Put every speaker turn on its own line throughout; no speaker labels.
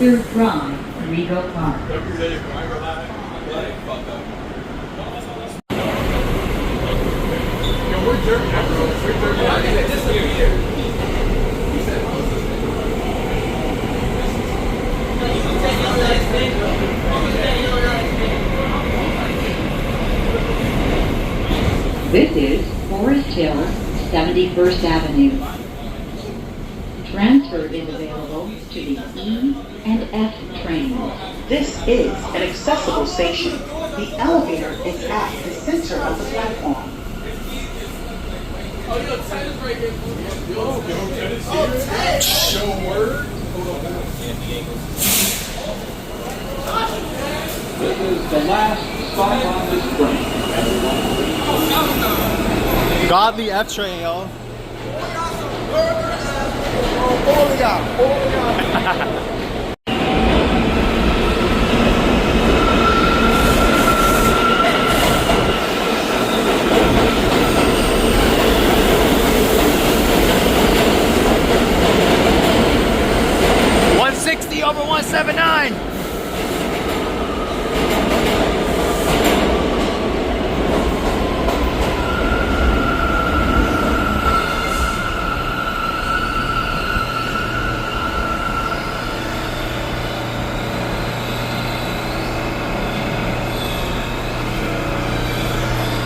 63rd Drive, Rego Park. This is Forest Hill, 71st Avenue. Transfer is available to the E and F trains.
This is an accessible station. The elevator is at the center of the platform.
This is the last stop on this train.
Godly F train, yo. Over 179.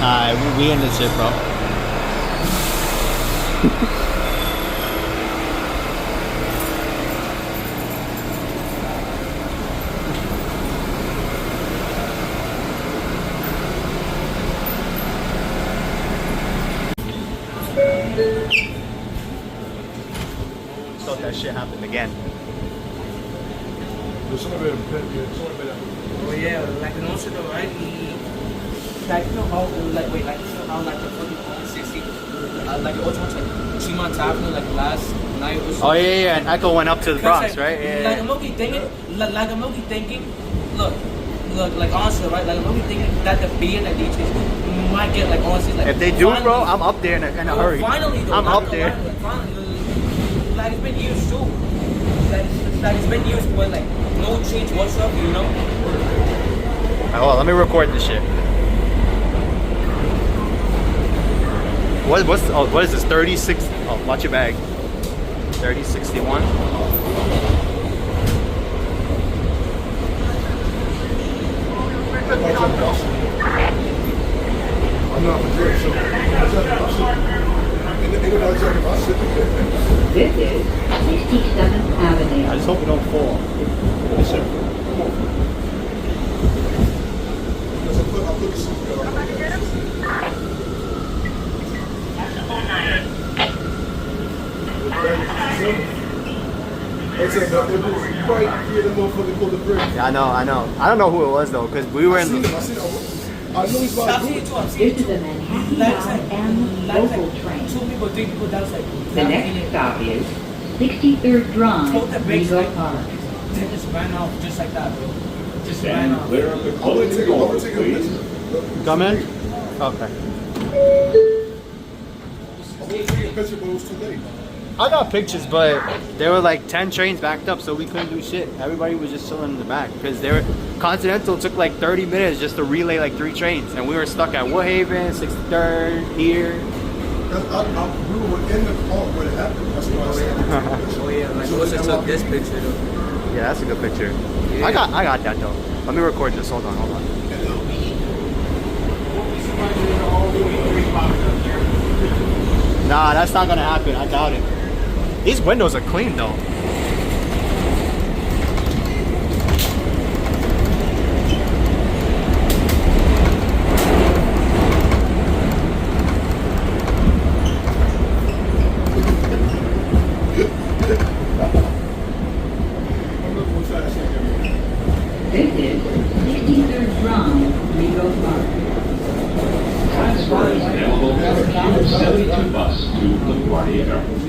Alright, we in this shit, bro. Thought that shit happened again.
Oh yeah, like and also though, right? Like you know how like wait, like you know how like the fucking 60 like also like Chimont Avenue like last night was.
Oh yeah, and Echo went up to the Bronx,
like,
right? Yeah.
Like I'm okay thinking, look, like honestly, right? Like I'm okay thinking that the B and the DJs might get like honestly like.
If they do, bro, I'm up there in a hurry.
Finally, though,
I'm up there.
Like it's been years too. Like it's been years, but like no change whatsoever, you know.
Hold on, let me record this shit. What is this? 36. Oh, watch your bag. 3061.
This is 67th Avenue.
I just hope we don't fall. Yeah, I know. I don't know who it was though, because we were in the...
This is a Manhattan Bound and local train. The next stop is 63rd Drive, Rego Park.
They just ran off just like that, bro. Just ran off.
Clear up the closing door, please.
Come in? Okay. I got pictures, but there were like 10 trains backed up, so we couldn't do shit. Everybody was just chilling in the back because Continental took like 30 minutes just to relay like 3 trains, and we were stuck at Woodhaven, 63rd, here.
We were in the park where it happened. That's why I said.
Oh yeah, like also took this picture though.
Yeah, that's a good picture.
Yeah.
I got that though. Let me record this. Hold on. Nah, that's not gonna happen. I doubt it. These windows are clean though.
This is 63rd Drive, Rego Park.
Transfer is available for the 72 bus to LaGuardia Airport.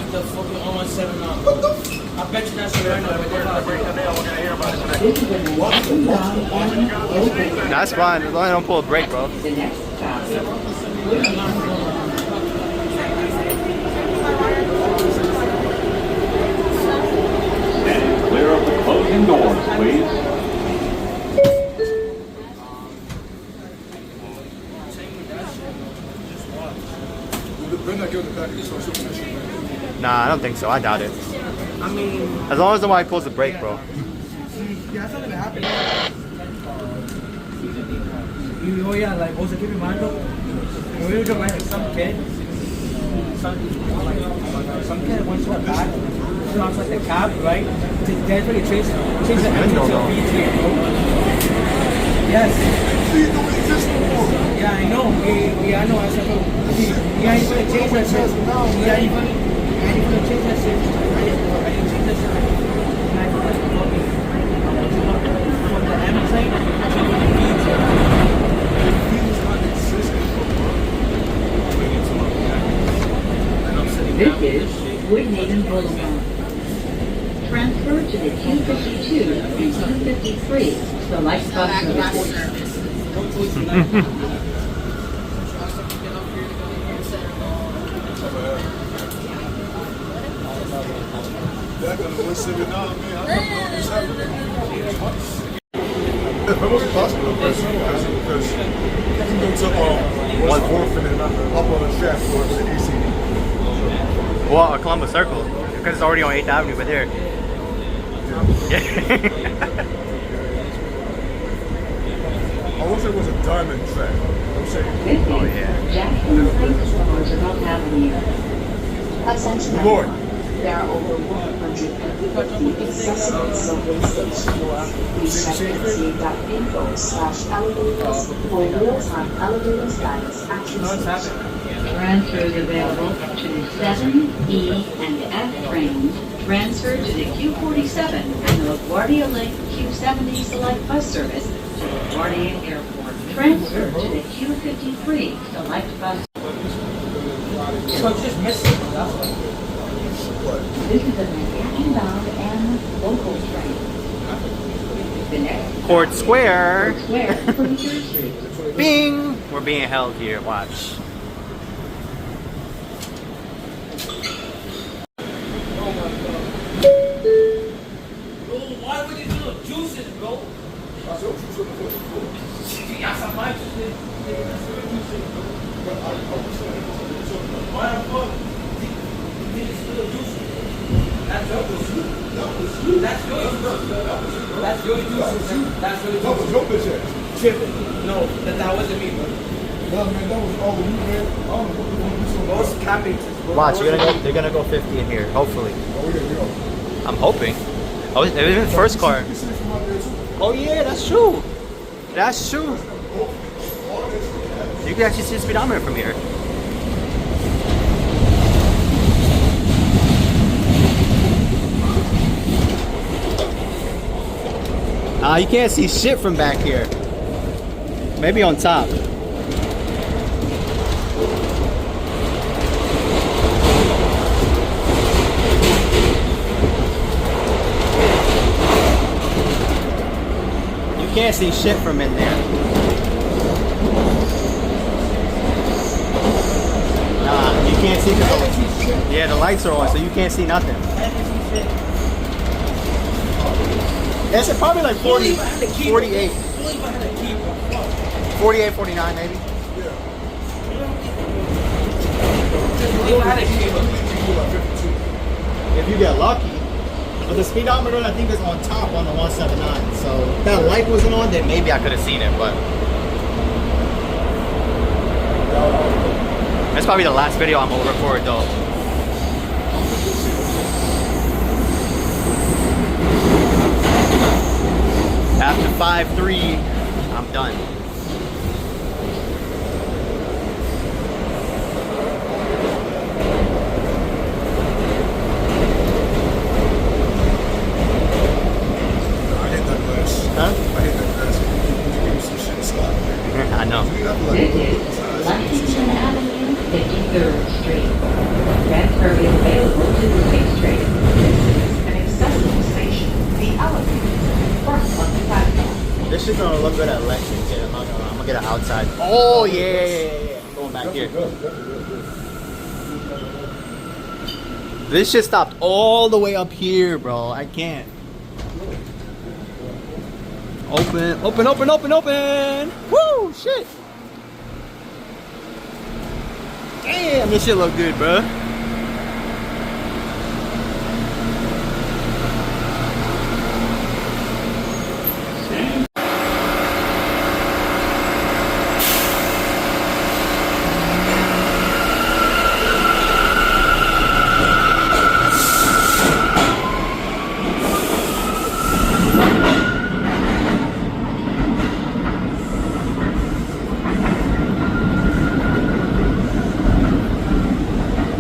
The fucking R179. I bet you that's right now.
This is an inbound and local train.
That's fine, as long as I don't pull a brake, bro.
The next stop is Pitkin.
And clear of the closing doors, please.
They're not giving it back to the social commission.
Nah, I don't think so. I doubt it.
I mean,
As long as nobody pulls the brake, bro.
yeah, that's not gonna happen. Oh yeah, like also keep in mind though, when we go like some kid wants to back, so I was like the cab, right? That's where they change the engine to a V3. Yes. Yeah, I know. Yeah, I know. I said, yeah, he's gonna change that shit. Yeah, he's gonna change that shit. I didn't change that shit. And I put like from the M plate to the V3.
This is Woodhaven Boulevard. Transfer to the 252 and 253 select bus services.
Back on the 179, man. I don't know what's happening. It wasn't possible because you go to one fourth and then up on the shaft towards the ECD.
Well, a Columbus Circle, because it's already on 8th Avenue, but there. Yeah.
I wish it was a diamond track. I'm saying.
This
Oh,
is
yeah.
Jackson Heights Roosevelt Avenue.
Attention
Lord.
everyone. There are over 150 accessible subway stations. Please check mta.info/elevators for real-time elevator status access.
Transfers available to the 7, E, and F trains. Transfer to the Q47 and the LaGuardia Link Q70 Select Bus Service to LaGuardia Airport. Transfer to the Q53 Select Bus.
So it's just missing. That's why.
This is a Manhattan bound and local train. The next
Court Square.
Square, 23rd Street.
Bing! We're being held here. Watch.
Bro, why would these little juices, bro? Yeah, some my juices. Why the fuck? These little juices. That's your juice. That's your juice. That's your juice. That's your
That was
juice.
your bitch ass.
Tripping. No, that wasn't me, bro.
No, man, that was all of you, man. I don't know what you want to do so much.
Those cabbage.
Watch, they're gonna go 50 in here, hopefully.
Oh, yeah, yeah.
I'm hoping. Oh, it was in the first car.
You can see it from out there, too.
Oh yeah, that's true. That's true. You can actually see the speedometer from here. You can't see shit from back here. Maybe on top. You can't see shit from in there. Nah, you can't see the lights are on, so you can't see nothing. It's probably like 40, 48. 48, 49 maybe. If you get lucky. But the speedometer I think is on top on the 179. So if that light wasn't on, then maybe I could have seen it, but that's probably the last video I'm gonna record though. After 5-3, I'm done. Huh? I know.
This is Lexington Avenue, 53rd Street. Transfer is available to the 6th train. This is an
This shit's gonna look good at Lexington. I'm not gonna lie. I'm gonna get it outside. Oh yeah. I'm going back here. This shit stopped all the way up here, bro. I can't. Open, open, open, open, open. Woo, shit. Damn, this shit look good, bro.